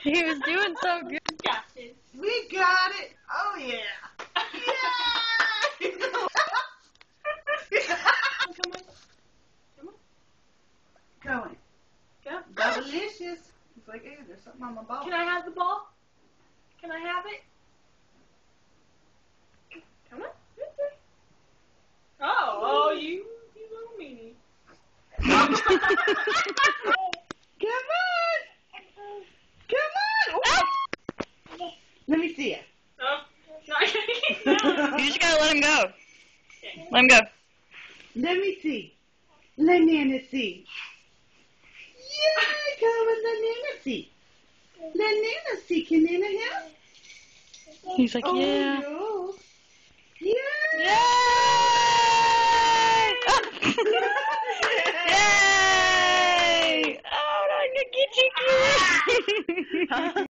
He was doing so good. Got this. We got it. Oh yeah. Yeah. Come on. Come on. Going. Go. Delicious. It's like, hey, there's something on my ball. Can I have the ball? Can I have it? Come on. Oh, you little meanie. Come on. Come on. Oh. Let me see it. Oh, no. You just gotta let him go. Let him go. Let me see. Let Nana see. Yeah, come on, let Nana see. Let Nana see. Can Nana help? He's like, Oh, yeah. no. Yeah. Yay! Yay! Oh, no, I'm gonna get you.